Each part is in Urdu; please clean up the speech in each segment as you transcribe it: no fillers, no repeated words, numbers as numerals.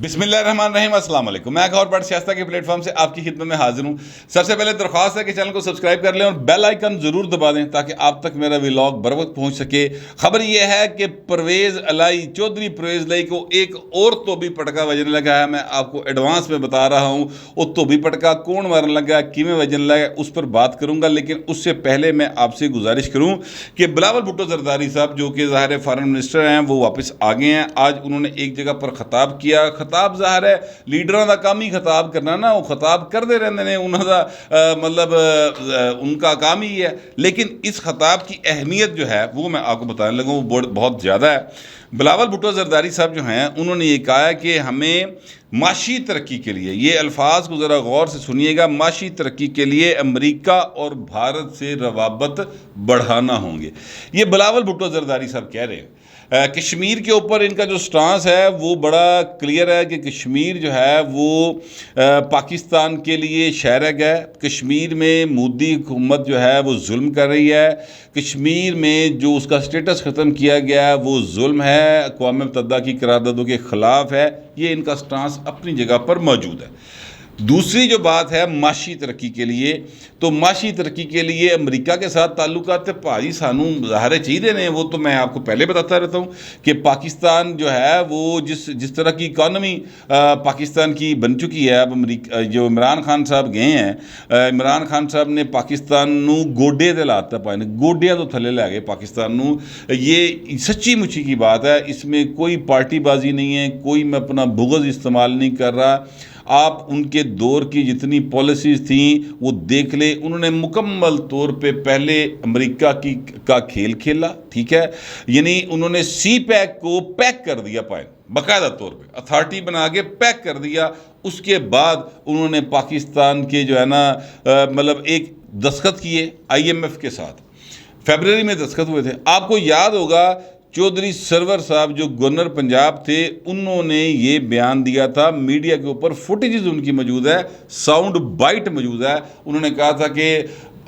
بسم اللہ الرحمن الرحیم، السلام علیکم۔ میں خبر پڑھ سیاست کے پلیٹ فارم سے آپ کی خدمت میں حاضر ہوں۔ سب سے پہلے درخواست ہے کہ چینل کو سبسکرائب کر لیں اور بیل آئیکن ضرور دبا دیں تاکہ آپ تک میرا ولاگ بر وقت پہنچ سکے۔ خبر یہ ہے کہ پرویز الائی چودھری پرویز الائی کو ایک اور توبی پٹکا وجن لگا ہے۔ میں آپ کو ایڈوانس میں بتا رہا ہوں وہ توبی پٹکا کون مارن لگا، کیویں وجن لگا، اس پر بات کروں گا، لیکن اس سے پہلے میں آپ سے گزارش کروں کہ بلاول بھٹو زرداری صاحب جو کہ ظاہر فارن منسٹر ہیں وہ واپس آ گئے ہیں۔ آج انہوں نے ایک جگہ پر خطاب کیا۔ خطاب ظاہر ہے لیڈراں دا کام ہی خطاب کرنا نا، وہ خطاب کرتے رہتے ہیں، انہوں دا مطلب ان کا کام ہی ہے، لیکن اس خطاب کی اہمیت جو ہے وہ میں آپ کو بتانے لگا، وہ بہت زیادہ ہے۔ بلاول بھٹو زرداری صاحب جو ہیں انہوں نے یہ کہا ہے کہ ہمیں معاشی ترقی کے لیے، یہ الفاظ کو ذرا غور سے سنیے گا، معاشی ترقی کے لیے امریکہ اور بھارت سے روابط بڑھانا ہوں گے۔ یہ بلاول بھٹو زرداری صاحب کہہ رہے ہیں۔ کشمیر کے اوپر ان کا جو سٹانس ہے وہ بڑا کلیئر ہے کہ کشمیر جو ہے وہ پاکستان کے لیے شہرگ ہے۔ کشمیر میں مودی حکومت جو ہے وہ ظلم کر رہی ہے۔ کشمیر میں جو اس کا سٹیٹس ختم کیا گیا ہے وہ ظلم ہے، اقوام متحدہ کی قراردادوں کے خلاف ہے۔ یہ ان کا سٹانس اپنی جگہ پر موجود ہے۔ دوسری جو بات ہے معاشی ترقی کے لیے، تو معاشی ترقی کے لیے امریکہ کے ساتھ تعلقات بھائی سانوں ظاہر چاہیے نے، وہ تو میں آپ کو پہلے بتاتا رہتا ہوں کہ پاکستان جو ہے وہ جس طرح کی اکانومی پاکستان کی بن چکی ہے۔ اب امریکہ جو عمران خان صاحب گئے ہیں، عمران خان صاحب نے پاکستان نو گوڈے تے لاتا پائے، گوڈیاں تو تھلے لے گئے پاکستان نو۔ یہ سچی مچی کی بات ہے، اس میں کوئی پارٹی بازی نہیں ہے، کوئی میں اپنا بغض استعمال نہیں کر رہا۔ آپ ان کے دور کی جتنی پالیسیز تھیں وہ دیکھ لیں، انہوں نے مکمل طور پہ پہلے امریکہ کا کھیل کھیلا، ٹھیک ہے، یعنی انہوں نے سی پیک کو پیک کر دیا پائے باقاعدہ طور پہ، اتھارٹی بنا کے پیک کر دیا۔ اس کے بعد انہوں نے پاکستان کے جو ہے نا مطلب ایک دستخط کیے آئی ایم ایف کے ساتھ، فیبرری میں دستخط ہوئے تھے۔ آپ کو یاد ہوگا چودھری سرور صاحب جو گورنر پنجاب تھے، انہوں نے یہ بیان دیا تھا، میڈیا کے اوپر فوٹیجز ان کی موجود ہے، ساؤنڈ بائٹ موجود ہے۔ انہوں نے کہا تھا کہ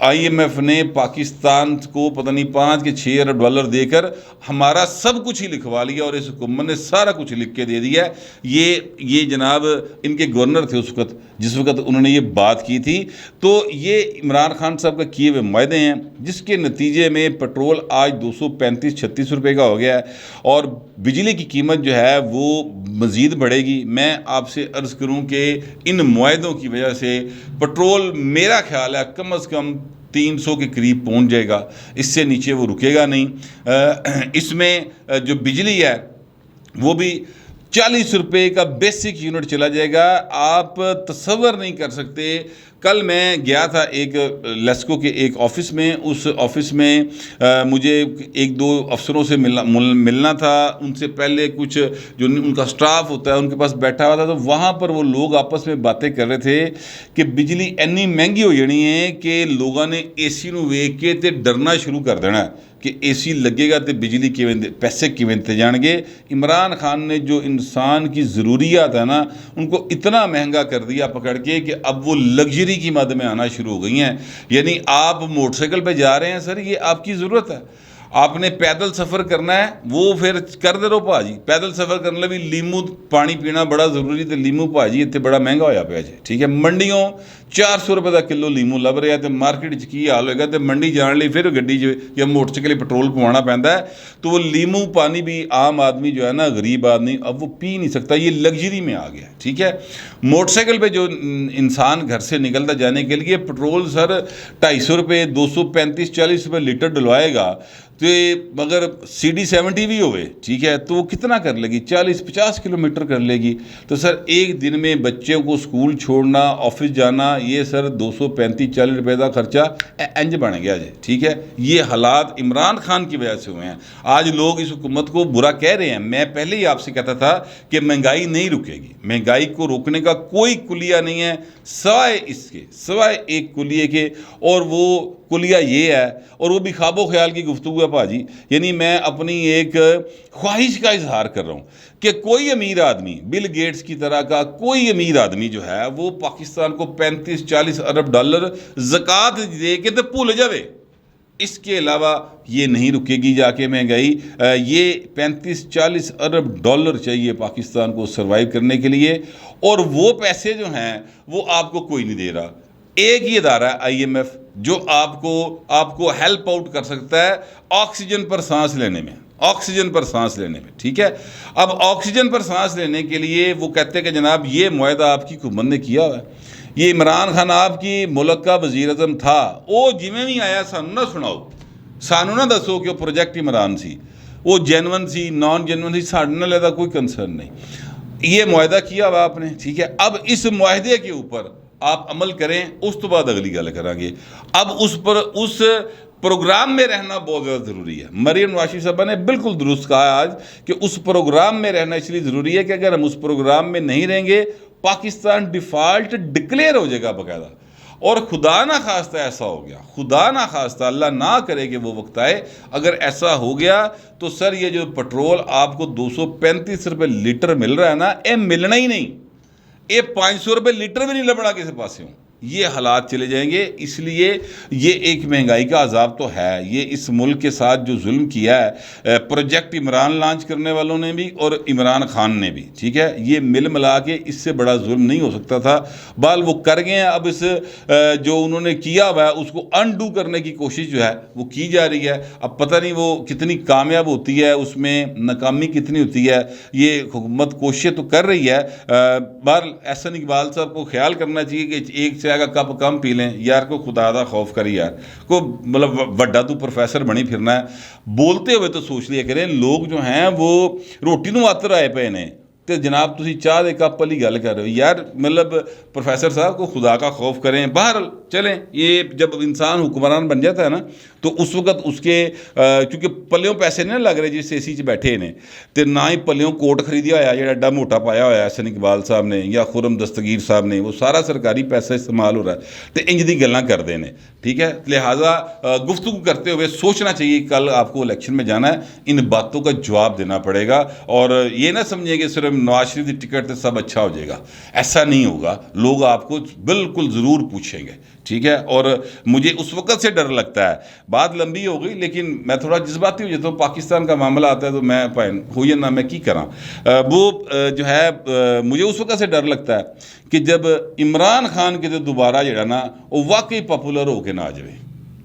آئی ایم ایف نے پاکستان کو پتہ نہیں 5 کے 6 ارب ڈالر دے کر ہمارا سب کچھ ہی لکھوا لیا اور اس حکومت نے سارا کچھ لکھ کے دے دیا ہے۔ یہ جناب ان کے گورنر تھے اس وقت، جس وقت انہوں نے یہ بات کی تھی۔ تو یہ عمران خان صاحب کا کیے ہوئے معاہدے ہیں، جس کے نتیجے میں پٹرول آج 235-36 روپے کا ہو گیا ہے اور بجلی کی قیمت جو ہے وہ مزید بڑھے گی۔ میں آپ سے عرض کروں کہ ان معاہدوں کی وجہ سے پٹرول میرا خیال ہے کم از کم 300 کے قریب پہنچ جائے گا، اس سے نیچے وہ رکے گا نہیں۔ اس میں جو بجلی ہے وہ بھی 40 روپے کا بیسک یونٹ چلا جائے گا۔ آپ تصور نہیں کر سکتے، کل میں گیا تھا ایک لیسکو کے ایک آفس میں، اس آفس میں مجھے ایک دو افسروں سے ملنا تھا۔ ان سے پہلے کچھ جو ان کا سٹاف ہوتا ہے ان کے پاس بیٹھا ہوا تھا، تو وہاں پر وہ لوگ آپس میں باتیں کر رہے تھے کہ بجلی اتنی مہنگی ہو جانی ہے کہ لوگوں نے اے سی نو ویکھ کے تے ڈرنا شروع کر دینا کہ اے سی لگے گا تو بجلی پیسے کیویں تے جان گے۔ عمران خان نے جو انسان کی ضروریات ہے نا ان کو اتنا مہنگا کر دیا پکڑ کے کہ اب وہ لگژری کی مد میں آنا شروع ہو گئی ہیں۔ یعنی آپ موٹر سائیکل پہ جا رہے ہیں سر، یہ آپ کی ضرورت ہے، آپ نے پیدل سفر کرنا ہے وہ پھر کر دے رہو پاجی، پیدل سفر کرنے بھی لیمو پانی پینا بڑا ضروری، تے لیمو پاجی اتنے بڑا مہنگا ہویا پیا جی، ٹھیک ہے۔ منڈیوں 400 روپے کا کلو لیمو لب رہا ہے، تو مارکیٹ کی حال ہوئے گا، تو منڈی جان لی پھر گڈی یا موٹر سائیکل پٹرول پوانا پہنتا ہے، تو وہ لیمو پانی بھی عام آدمی جو ہے نا غریب آدمی اب وہ پی نہیں سکتا، یہ لگژری میں آ گیا، ٹھیک ہے۔ موٹر سائیکل پہ جو انسان گھر سے نکلتا جانے کے لیے پٹرول سر 250 روپے 235-40 روپے لیٹر ڈلوائے گا، تو اگر CD70 بھی ہوئے ٹھیک ہے تو وہ کتنا کر لے گی، 40-50 کلومیٹر کر لے گی۔ تو سر ایک دن میں بچوں کو اسکول چھوڑنا، آفس جانا، یہ سر 235-40 روپے کا خرچہ انج بن گیا جی، ٹھیک ہے۔ یہ حالات عمران خان کی وجہ سے ہوئے ہیں۔ آج لوگ اس حکومت کو برا کہہ رہے ہیں، میں پہلے ہی آپ سے کہتا تھا کہ مہنگائی نہیں رکے گی، مہنگائی کو روکنے کا کوئی کلیہ نہیں ہے سوائے اس کے، سوائے ایک کلیے کے، اور وہ کلیہ یہ ہے، اور وہ بھی خواب و خیال کی گفتگو ہے پاجی۔ یعنی میں اپنی ایک خواہش کا اظہار کر رہا ہوں کہ کوئی امیر آدمی بل گیٹس کی طرح کا کوئی امیر آدمی جو ہے وہ پاکستان کو 35-40 ارب ڈالر زکوٰۃ دے کے تو بھول جاوے۔ اس کے علاوہ یہ نہیں رکے گی جا کے مہنگائی. یہ 35-40 ارب ڈالر چاہیے پاکستان کو سروائیو کرنے کے لیے, اور وہ پیسے جو ہیں وہ آپ کو کوئی نہیں دے رہا. ایک ہی ادارہ ہے IMF جو آپ کو ہیلپ آؤٹ کر سکتا ہے آکسیجن پر سانس لینے میں, ٹھیک ہے. اب آکسیجن پر سانس لینے کے لیے وہ کہتے ہیں کہ جناب یہ معاہدہ آپ کی حکومت نے کیا ہوا ہے, یہ عمران خان آپ کی ملک کا وزیر اعظم تھا, وہ جویں بھی آیا سانو نہ سناؤ, سانو نہ دسو کہ وہ پروجیکٹ عمران سی, وہ جینون سی نان جینون سی, ساڑھے نہ لیتا کوئی کنسرن نہیں. یہ معاہدہ کیا ہوا آپ نے, ٹھیک ہے. اب اس معاہدے کے اوپر آپ عمل کریں, اس تو بعد اگلی گل کریں گے. اب اس پروگرام میں رہنا بہت زیادہ ضروری ہے. مریم نواز شریف صاحبہ نے بالکل درست کہا آج کہ اس پروگرام میں رہنا اس لیے ضروری ہے کہ اگر ہم اس پروگرام میں نہیں رہیں گے پاکستان ڈیفالٹ ڈکلیئر ہو جائے گا باقاعدہ. اور خدا نہ خواستہ ایسا ہو گیا, خدا نہ خواستہ, اللہ نہ کرے کہ وہ وقت آئے, اگر ایسا ہو گیا تو سر یہ جو پٹرول آپ کو 235 روپے لیٹر مل رہا ہے نا, یہ ملنا ہی نہیں, یہ 500 روپے لیٹر بھی نہیں لبنا کسی پاسے ہوں. یہ حالات چلے جائیں گے. اس لیے یہ ایک مہنگائی کا عذاب تو ہے, یہ اس ملک کے ساتھ جو ظلم کیا ہے پروجیکٹ عمران لانچ کرنے والوں نے بھی اور عمران خان نے بھی, ٹھیک ہے, یہ مل ملا کے اس سے بڑا ظلم نہیں ہو سکتا تھا. بال وہ کر گئے ہیں. اب اس جو انہوں نے کیا ہوا ہے اس کو انڈو کرنے کی کوشش جو ہے وہ کی جا رہی ہے. اب پتہ نہیں وہ کتنی کامیاب ہوتی ہے, اس میں ناکامی کتنی ہوتی ہے. یہ حکومت کوششیں تو کر رہی ہے. بہرحال احسن اقبال صاحب کو خیال کرنا چاہیے کہ ایک چائے کا کپ کم پی لیں یار, کو خدا دا خوف کری یار, کو مطلب وڈا تو پروفیسر بنی پھرنا ہے. بولتے ہوئے تو سوچ لیا کریں, لوگ جو ہیں وہ روٹی نو آتر آئے پے نے تے جناب تسی چاہ دے کپ والی گل کر رہے ہو یار. مطلب پروفیسر صاحب کو خدا کا خوف کریں. بہرحال چلیں, یہ جب انسان حکمران بن جاتا ہے نا تو اس وقت اس کے چونکہ پلیوں پیسے نہیں لگ رہے جس اے سی چ بیٹھے نے, تے نہ ہی پلیوں کوٹ خریدیا ہوا جڑا ایڈا موٹا پایا ہوا ہے احسن اقبال صاحب نے یا خرم دستگیر صاحب نے, وہ سارا سرکاری پیسہ استعمال ہو رہا ہے تے انج دی گلاں کرتے ہیں, ٹھیک ہے. لہٰذا گفتگو کرتے ہوئے سوچنا چاہیے کل آپ کو الیکشن میں جانا ہے, ان باتوں کا جواب دینا پڑے گا. اور یہ نہ سمجھیں کہ صرف نواز شریف کی ٹکٹ سے سب اچھا ہو جائے گا, ایسا نہیں ہوگا. لوگ آپ کو بالکل ضرور پوچھیں گے, ٹھیک ہے. اور مجھے اس وقت سے ڈر لگتا ہے, بات لمبی ہو گئی لیکن میں تھوڑا جذباتی ہو جاتا ہوں. پاکستان کا معاملہ آتا ہے تو میں ہو یا نہ میں کی کراں, وہ جو ہے مجھے اس وقت سے ڈر لگتا ہے کہ جب عمران خان کے دوبارہ جڑا نا وہ واقعی پاپولر ہو کے نہ آ جائے.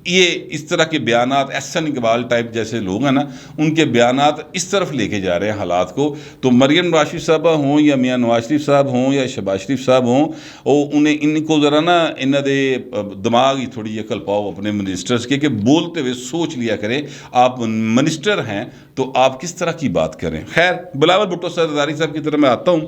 یہ اس طرح کے بیانات احسن اقبال ٹائپ جیسے لوگ ہیں نا, ان کے بیانات اس طرف لے کے جا رہے ہیں حالات کو. تو مریم نواز شریف صاحبہ ہوں یا میاں نواز شریف صاحب ہوں یا شہباز شریف صاحب ہوں, ان کو ذرا نا انہوں دے دماغ ہی تھوڑی عقل پاؤ اپنے منسٹرز کے, کہ بولتے ہوئے سوچ لیا کریں آپ منسٹر ہیں تو آپ کس طرح کی بات کریں. خیر, بلاول بھٹو سرداری صاحب کی طرف میں آتا ہوں.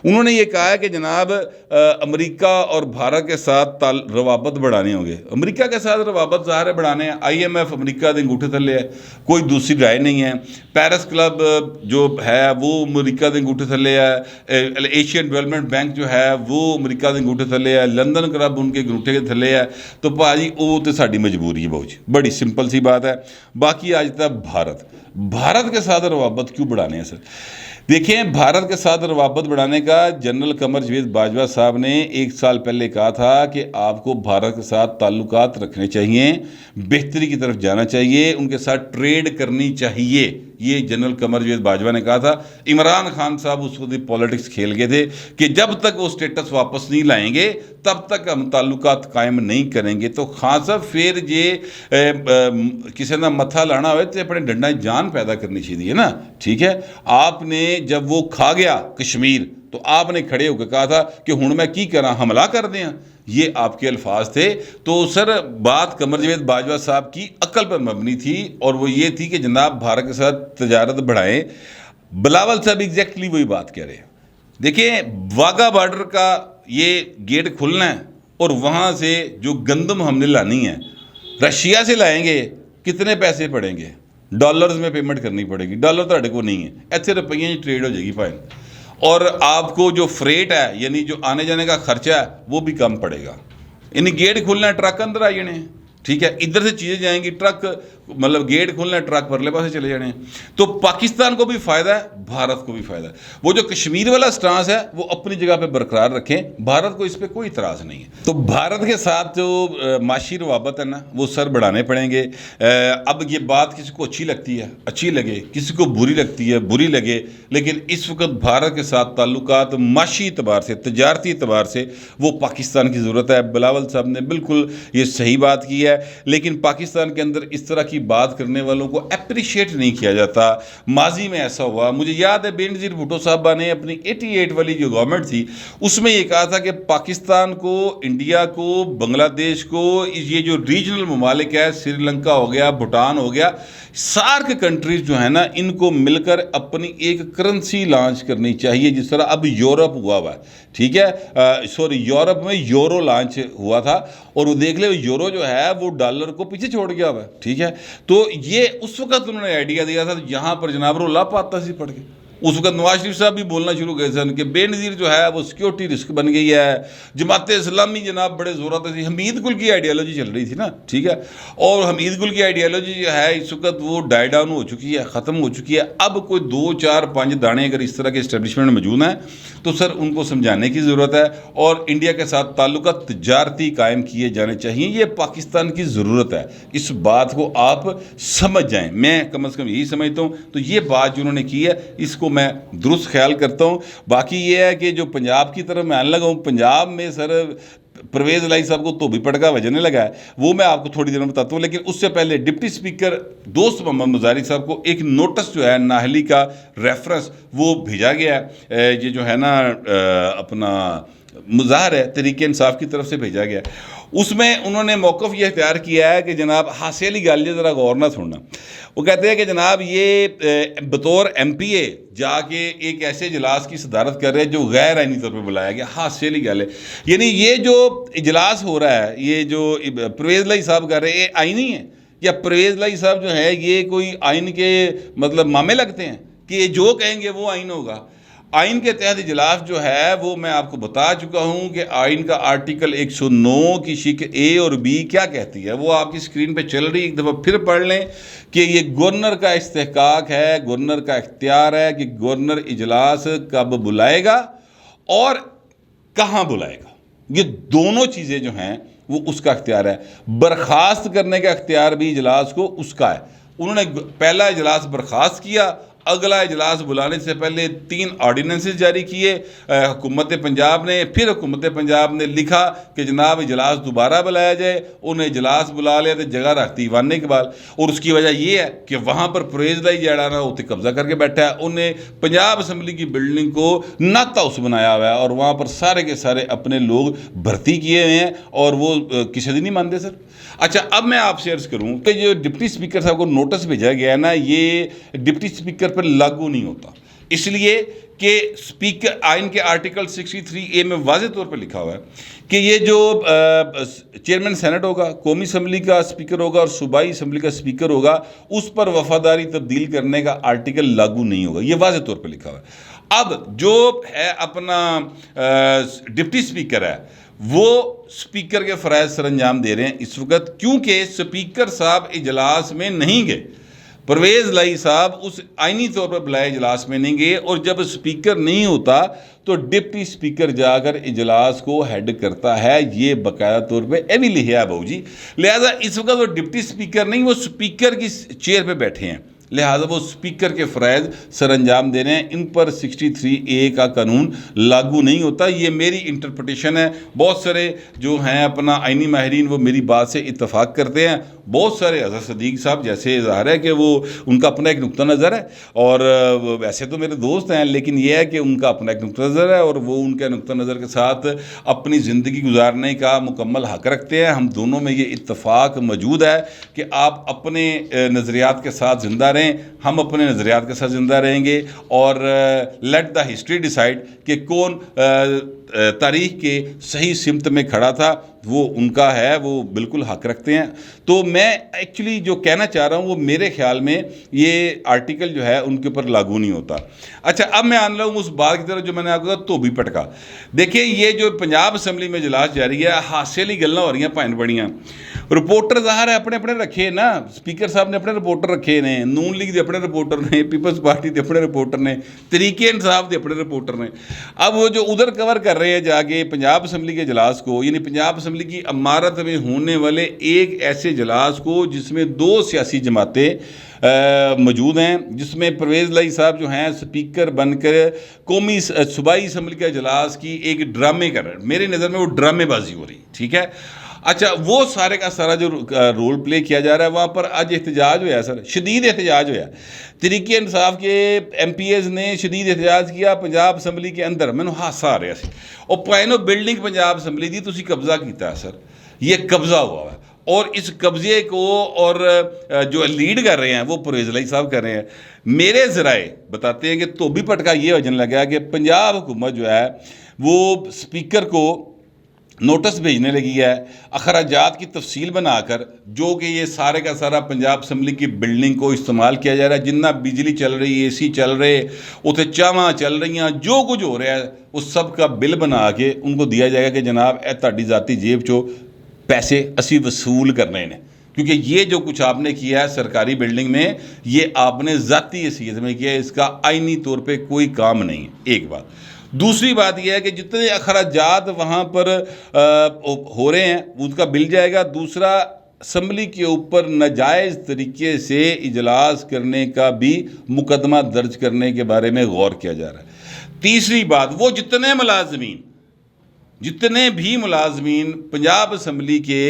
انہوں نے یہ کہا ہے کہ جناب امریکہ اور بھارت کے ساتھ روابط بڑھانے ہوں گے. امریکہ کے ساتھ روابط ظاہر بڑھانے ہیں, IMF امریکہ دے انگوٹھے تھلے ہے, کوئی دوسری رائے نہیں ہے. پیرس کلب جو ہے وہ امریکہ دے انگوٹھے تھلے ہے, ایشین ڈیولپمنٹ بینک جو ہے وہ امریکہ دے انگوٹھے تھلے ہے, لندن کلب ان کے انگوٹھے کے تھلے ہے. تو بھائی وہ تو ساری مجبوری ہے, بڑی سمپل سی بات ہے. باقی آج تک بھارت کے ساتھ روابط کیوں بڑھانے ہیں سر؟ دیکھیں, بھارت کے ساتھ روابط بڑھانے کا جنرل قمر جاوید باجوہ صاحب نے 1 سال پہلے کہا تھا کہ آپ کو بھارت کے ساتھ تعلقات رکھنے چاہیے, بہتری کی طرف جانا چاہیے, ان کے ساتھ ٹریڈ کرنی چاہیے. یہ جنرل قمر جاوید باجوہ نے کہا تھا. عمران خان صاحب اس وقت پالیٹکس کھیل گئے تھے کہ جب تک وہ سٹیٹس واپس نہیں لائیں گے تب تک ہم تعلقات قائم نہیں کریں گے. تو خان صاحب پھر یہ کسی نے متھا لانا ہوئے تو اپنے ڈنڈا جان پیدا کرنی چاہیے نا, ٹھیک ہے. آپ نے جب وہ کھا گیا کشمیر تو آپ نے کھڑے ہو کے کہا تھا کہ ہن میں کی کراں, حملہ کر دیں. یہ آپ کے الفاظ تھے. تو سر بات قمر جاوید باجوہ صاحب کی عقل پر مبنی تھی, اور وہ یہ تھی کہ جناب بھارت کے ساتھ تجارت بڑھائیں. بلاول صاحب ایگزیکٹلی وہی بات کہہ رہے ہیں. دیکھیں, واگا بارڈر کا یہ گیٹ کھلنا ہے اور وہاں سے جو گندم ہم نے لانی ہے رشیا سے لائیں گے, کتنے پیسے پڑیں گے؟ ڈالرز میں پیمنٹ کرنی پڑے گی. ڈالر تہاڈے کو نہیں ہے, ایتھے روپیے ٹریڈ ہو جائے گی فائن. اور آپ کو جو فریٹ ہے یعنی جو آنے جانے کا خرچہ ہے وہ بھی کم پڑے گا. یعنی گیٹ کھلنا ہے, ٹرک اندر آ جانے, ٹھیک ہے, ادھر سے چیزیں جائیں گی, ٹرک مطلب گیٹ کھولنا ہے, ٹرک پرلے پاسے چلے جانے ہیں. تو پاکستان کو بھی فائدہ ہے, بھارت کو بھی فائدہ ہے. وہ جو کشمیر والا سٹانس ہے وہ اپنی جگہ پہ برقرار رکھیں, بھارت کو اس پہ کوئی اعتراض نہیں ہے. تو بھارت کے ساتھ جو معاشی روابط ہے نا وہ سر بڑھانے پڑیں گے. اب یہ بات کسی کو اچھی لگتی ہے اچھی لگے, کسی کو بری لگتی ہے بری لگے, لیکن اس وقت بھارت کے ساتھ تعلقات معاشی اعتبار سے, تجارتی اعتبار سے وہ پاکستان کی ضرورت ہے. بلاول صاحب نے بالکل یہ صحیح بات کی ہے, لیکن پاکستان کے اندر اس طرح کی بات کرنے والوں کو اپریشیٹ نہیں کیا جاتا. ماضی میں ایسا ہوا, مجھے یاد ہے بے نظیر بھٹو صاحبہ نے اپنی 88 والی جو گورنمنٹ تھی اس میں یہ کہا تھا کہ پاکستان کو, انڈیا کو, بنگلہ دیش کو, یہ جو ریجنل ممالک ہے, سری لنکا ہو گیا, بھوٹان ہو گیا, سارک کنٹریز جو ہیں نا ان کو مل کر اپنی ایک کرنسی لانچ کرنی چاہیے, جس طرح اب یورپ ہوا ہوا ہے. ٹھیک ہے, سوری یورپ میں یورو لانچ ہوا تھا, اور وہ دیکھ لے یورو جو ہے وہ ڈالر کو پیچھے چھوڑ گیا ہوا ہے. ٹھیک ہے, تو یہ اس وقت انہوں نے آئیڈیا دیا تھا, یہاں پر جناب اللہ پاتا سی پڑھ کے اس وقت نواز شریف صاحب بھی بولنا شروع گئے تھے کہ بے نظیر جو ہے وہ سیکیورٹی رسک بن گئی ہے. جماعت اسلامی جناب بڑے زورات سے, حمید گل کی آئیڈیالوجی چل رہی تھی نا, ٹھیک ہے, اور حمید گل کی آئیڈیالوجی جو ہے اس وقت وہ ڈائی ڈاؤن ہو چکی ہے, ختم ہو چکی ہے. اب کوئی 2 4 5 دانے اگر اس طرح کے اسٹیبلشمنٹ موجود ہیں تو سر ان کو سمجھانے کی ضرورت ہے, اور انڈیا کے ساتھ تعلقات تجارتی قائم کیے جانے چاہیے. یہ پاکستان کی ضرورت ہے, اس بات کو آپ سمجھ جائیں. میں کم از کم یہی سمجھتا ہوں. تو یہ بات جو انہوں نے کی ہے اس کو میں درست خیال کرتا ہوں. باقی یہ ہے کہ جو پنجاب کی طرف میں آنے لگا ہوں, پنجاب میں سر پرویز الہی صاحب کو تو بھی پٹکا بجنے لگا ہے, وہ میں آپ کو تھوڑی دیر میں بتاتا ہوں. لیکن اس سے پہلے ڈپٹی اسپیکر دوست محمد مزاری صاحب کو ایک نوٹس جو ہے نااہلی کا ریفرنس وہ بھیجا گیا ہے. یہ جو ہے نا اپنا مظاہر ہے تحریک انصاف کی طرف سے بھیجا گیا. اس میں انہوں نے موقف یہ اختیار کیا ہے کہ جناب حاصلی گالیاں ذرا غور نہ سننا. وہ کہتے ہیں کہ جناب یہ بطور ایم پی اے جا کے ایک ایسے اجلاس کی صدارت کر رہے ہیں جو غیر آئینی طور پہ بلایا گیا. حاصلی گال ہے, یعنی یہ جو اجلاس ہو رہا ہے, یہ جو پرویز الہی صاحب کر رہے ہیں, یہ آئینی ہے یا پرویز الہی صاحب جو ہے یہ کوئی آئین کے مطلب مامے لگتے ہیں کہ یہ جو کہیں گے وہ آئین ہوگا؟ آئین کے تحت اجلاس جو ہے وہ میں آپ کو بتا چکا ہوں کہ آئین کا آرٹیکل 109 کی شق اے اور بی کیا کہتی ہے, وہ آپ کی اسکرین پہ چل رہی, ایک دفعہ پھر پڑھ لیں کہ یہ گورنر کا استحقاق ہے, گورنر کا اختیار ہے کہ گورنر اجلاس کب بلائے گا اور کہاں بلائے گا. یہ دونوں چیزیں جو ہیں وہ اس کا اختیار ہے. برخاست کرنے کا اختیار بھی اجلاس کو اس کا ہے. انہوں نے پہلا اجلاس برخاست کیا, اگلا اجلاس بلانے سے پہلے 3 آرڈیننسز جاری کیے حکومت پنجاب نے. پھر حکومت پنجاب نے لکھا کہ جناب اجلاس دوبارہ بلایا جائے. انہیں اجلاس بلا لیا تو جگہ رکھتی ون اقبال, اور اس کی وجہ یہ ہے کہ وہاں پر پرویز الہی جڑانا ہوتے قبضہ کر کے بیٹھا ہے. انہیں پنجاب اسمبلی کی بلڈنگ کو نعت ہاؤس بنایا ہوا ہے, اور وہاں پر سارے کے سارے اپنے لوگ بھرتی کیے ہوئے ہیں, اور وہ کسی دن نہیں مانتے سر. اچھا, اب میں آپ سے عرض کروں کہ جو ڈپٹی اسپیکر صاحب کو نوٹس بھیجا گیا ہے نا, یہ ڈپٹی اسپیکر پر لاگو نہیں ہوتا, اس لیے کہ اسپیکر آئین کے آرٹیکل 63A میں واضح طور پہ لکھا ہوا ہے کہ یہ جو چیئرمین سینٹ ہوگا, قومی اسمبلی کا اسپیکر ہوگا اور صوبائی اسمبلی کا اسپیکر ہوگا, اس پر وفاداری تبدیل کرنے کا آرٹیکل لاگو نہیں ہوگا. یہ واضح طور پہ لکھا ہوا ہے. اب جو ہے اپنا ڈپٹی اسپیکر ہے وہ اسپیکر کے فرائض سر انجام دے رہے ہیں اس وقت, کیونکہ اسپیکر صاحب اجلاس میں نہیں گئے. پرویز الہی صاحب اس آئینی طور پر بلائے اجلاس میں نہیں گئے, اور جب اسپیکر نہیں ہوتا تو ڈپٹی اسپیکر جا کر اجلاس کو ہیڈ کرتا ہے. یہ باقاعدہ طور پہ ایوی لکھا ہے بہو جی. لہٰذا اس وقت وہ ڈپٹی اسپیکر نہیں, وہ اسپیکر کی چیئر پہ بیٹھے ہیں, لہٰذا وہ اسپیکر کے فرائض سر انجام دے رہے ہیں. ان پر 63A کا قانون لاگو نہیں ہوتا. یہ میری انٹرپریٹیشن ہے. بہت سارے جو ہیں اپنا آئینی ماہرین وہ میری بات سے اتفاق کرتے ہیں. بہت سارے اظہر صدیق صاحب جیسے ظاہر ہے کہ وہ ان کا اپنا ایک نقطہ نظر ہے, اور ویسے تو میرے دوست ہیں, لیکن یہ ہے کہ ان کا اپنا ایک نقطہ نظر ہے, اور وہ ان کے نقطہ نظر کے ساتھ اپنی زندگی گزارنے کا مکمل حق رکھتے ہیں. ہم دونوں میں یہ اتفاق موجود ہے کہ آپ اپنے نظریات کے ساتھ زندہ رہیں, ہم اپنے نظریات کے ساتھ زندہ رہیں گے اور لیٹ دا ہسٹری ڈیسائیڈ کہ کون تاریخ کے صحیح سمت میں کھڑا تھا، وہ ان کا ہے، وہ بالکل حق رکھتے ہیں۔ تو میں ایکچولی جو کہنا چاہ رہا ہوں وہ میرے خیال میں یہ آرٹیکل جو ہے ان کے اوپر لاگو نہیں ہوتا۔ اچھا، اب میں آن لوں اس بات کی طرف جو میں نے آپ کو کہا دھوبی پٹکا۔ دیکھیں یہ جو پنجاب اسمبلی میں اجلاس جاری ہے، ہاسے والی گلاں ہو رہی ہیں پائن بڑیاں۔ رپورٹر ظاہر ہے اپنے اپنے رکھے نا، اسپیکر صاحب نے اپنے رپورٹر رکھے نے، نون لیگ دے اپنے رپورٹر نے، پیپلز پارٹی دے اپنے رپورٹر نے، تحریک انصاف دے اپنے رپورٹر نے۔ اب وہ جو ادھر کور کر رہے ہیں جا کے پنجاب اسمبلی کے اجلاس کو، یعنی پنجاب اسمبلی کی عمارت میں ہونے والے ایک ایسے اجلاس کو جس میں 2 سیاسی جماعتیں موجود ہیں، جس میں پرویز لائی صاحب جو ہیں اسپیکر بن کر قومی صوبائی اسمبلی کے اجلاس کی ایک ڈرامے کر رہے ہیں۔ میری نظر میں وہ ڈرامے بازی ہو رہی، ٹھیک ہے۔ اچھا، وہ سارے کا سارا جو رول پلے کیا جا رہا ہے، وہاں پر آج احتجاج ہوا ہے سر، شدید احتجاج ہوا ہے۔ تحریک انصاف کے ایم پی ایز نے شدید احتجاج کیا پنجاب اسمبلی کے اندر۔ میں نے ہاسا آ رہا سی، اور پائنو بلڈنگ پنجاب اسمبلی دی تسی قبضہ کیتا ہے سر، یہ قبضہ ہوا ہے، اور اس قبضے کو اور جو لیڈ کر رہے ہیں وہ پرویز لائی صاحب کر رہے ہیں۔ میرے ذرائع بتاتے ہیں کہ دھوبی پٹکا یہ وجن لگا کہ پنجاب حکومت جو ہے وہ اسپیکر کو نوٹس بھیجنے لگی ہے، اخراجات کی تفصیل بنا کر، جو کہ یہ سارے کا سارا پنجاب اسمبلی کی بلڈنگ کو استعمال کیا جا رہا ہے، جنہ بجلی چل رہی، اے سی چل رہے، اتنے چاواں چل رہی ہیں، جو کچھ ہو رہا ہے اس سب کا بل بنا کے ان کو دیا جائے گا کہ جناب اے تہاڈی ذاتی جیب چو پیسے اسی وصول کرنے نے، کیونکہ یہ جو کچھ آپ نے کیا ہے سرکاری بلڈنگ میں، یہ آپ نے ذاتی حیثیت میں کیا ہے، اس کا آئینی طور پہ کوئی کام نہیں ہے، ایک بات۔ دوسری بات یہ ہے کہ جتنے اخراجات وہاں پر ہو رہے ہیں ان کا بل جائے گا۔ دوسرا، اسمبلی کے اوپر ناجائز طریقے سے اجلاس کرنے کا بھی مقدمہ درج کرنے کے بارے میں غور کیا جا رہا ہے۔ تیسری بات، وہ جتنے بھی ملازمین پنجاب اسمبلی کے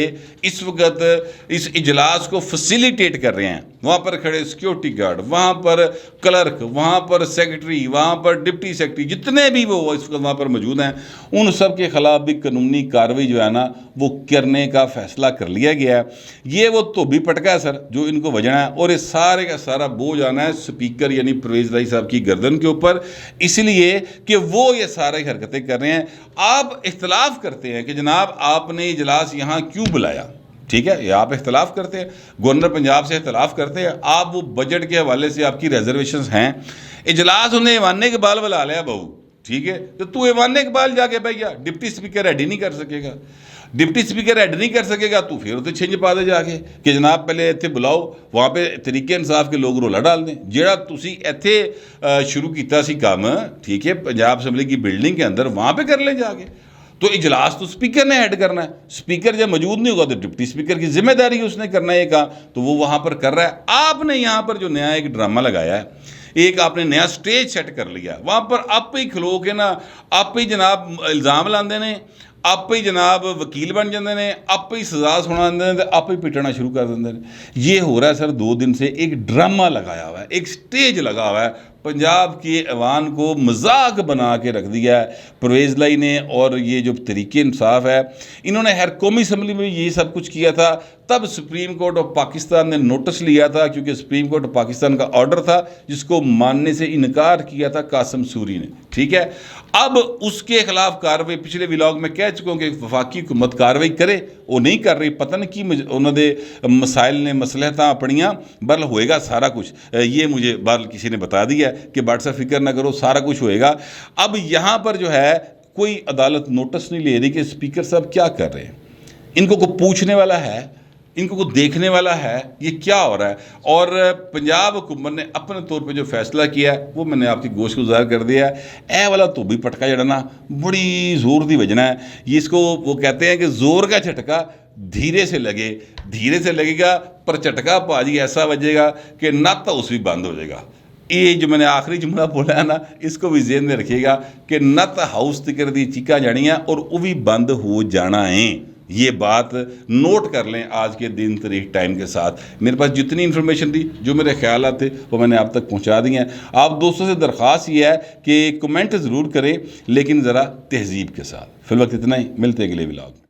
اس وقت اس اجلاس کو فیسیلیٹیٹ کر رہے ہیں، وہاں پر کھڑے سیکیورٹی گارڈ، وہاں پر کلرک، وہاں پر سیکرٹری، وہاں پر ڈپٹی سیکرٹری، جتنے بھی وہ اس وقت وہاں پر موجود ہیں، ان سب کے خلاف بھی قانونی کارروائی جو ہے نا وہ کرنے کا فیصلہ کر لیا گیا ہے۔ یہ وہ دھوبی پٹکا ہے سر جو ان کو وجنا ہے، اور یہ سارے کا سارا بوجھ آنا ہے اسپیکر یعنی پرویز لائی صاحب کی گردن کے اوپر، اس لیے کہ وہ یہ سارے حرکتیں کر رہے ہیں۔ آپ اختلاف کرتے ہیں کہ جناب آپ نے اجلاس یہاں کیوں بلایا، ٹھیک ہے، یہ آپ اختلاف کرتے ہیں، گورنر پنجاب سے اختلاف کرتے ہیں، آپ وہ بجٹ کے حوالے سے آپ کی ریزرویشنز ہیں، اجلاس انہیں ایوان اقبال بلا لیا بہو، ٹھیک ہے، تو ایوان اقبال جا کے بھیا ڈپٹی اسپیکر ایڈ ہی نہیں کر سکے گا، ڈپٹی اسپیکر ایڈ نہیں کر سکے گا تو پھر اسے چھنج پا دے جا کے کہ جناب پہلے اتنے بلاؤ، وہاں پہ تحریک انصاف کے لوگ رولا ڈال دیں، جہاں تسی ایتھے شروع کیتا سی کام، ٹھیک ہے، پنجاب اسمبلی کی بلڈنگ کے اندر، وہاں پہ کر لیں جا کے۔ تو اجلاس تو اسپیکر نے ہیڈ کرنا ہے، اسپیکر جب موجود نہیں ہوگا تو ڈپٹی اسپیکر کی ذمہ داری اس نے کرنا ہے یہ کام، تو وہ وہاں پر کر رہا ہے۔ آپ نے یہاں پر جو نیا ایک ڈرامہ لگایا ہے، ایک آپ نے نیا سٹیج سیٹ کر لیا، وہاں پر آپ ہی کھلو کے نا، آپ ہی جناب الزام لاندے نے، آپ ہی جناب وکیل بن جاندے نے، آپ ہی سزا سنا دے نے، آپ ہی پٹنا شروع کر دیں۔ یہ ہو رہا ہے سر 2 دن سے، ایک ڈرامہ لگایا ہوا ہے، ایک سٹیج لگا ہوا ہے، پنجاب کے ایوان کو مذاق بنا کے رکھ دیا ہے پرویز لائی نے، اور یہ جو تحریک انصاف ہے، انہوں نے ہر قومی اسمبلی میں یہ سب کچھ کیا تھا، تب سپریم کورٹ آف پاکستان نے نوٹس لیا تھا، کیونکہ سپریم کورٹ آف پاکستان کا آرڈر تھا جس کو ماننے سے انکار کیا تھا قاسم سوری نے، ٹھیک ہے۔ اب اس کے خلاف کارروائی، پچھلے ولاگ میں کہہ چکا ہوں کہ وفاقی حکومت کارروائی کرے، وہ نہیں کر رہی، پتہ نہیں کی انہوں نے مسائل نے مصلحتاں اپنیاں، برل ہوئے گا سارا کچھ، یہ مجھے برل کسی نے بتا دیا کہ بٹ صاحب فکر نہ کرو سارا کچھ ہوئے گا۔ اب یہاں پر جو ہے کوئی عدالت نوٹس نہیں لے رہی کہ اسپیکر صاحب کیا کر رہے ہیں، ان کو کوئی پوچھنے والا ہے، ان کو کوئی دیکھنے والا ہے، یہ کیا ہو رہا ہے۔ اور پنجاب حکومت نے اپنے طور پہ جو فیصلہ کیا ہے وہ میں نے آپ کی گوش گزار کر دیا ہے۔ اے والا دھوبی پٹکا جڑا نا بڑی زور دی وجنا ہے، یہ اس کو وہ کہتے ہیں کہ زور کا جھٹکا دھیرے سے لگے گا، پر چٹکا پاجی ایسا بجے گا کہ نت ہاؤس بھی بند ہو جائے گا۔ یہ جو میں نے آخری جملہ بولا ہے نا، اس کو بھی ذہن میں رکھیے گا کہ نت ہاؤس تکر دی چیکاں جانیاں اور وہ بھی بند ہو جانا ہے۔ یہ بات نوٹ کر لیں آج کے دن تاریخ ٹائم کے ساتھ۔ میرے پاس جتنی انفارمیشن تھی، جو میرے خیالات تھے، وہ میں نے آپ تک پہنچا دی ہیں۔ آپ دوستوں سے درخواست یہ ہے کہ کمنٹ ضرور کریں، لیکن ذرا تہذیب کے ساتھ۔ فی الوقت اتنا ہی، ملتے اگلے ولاگ میں۔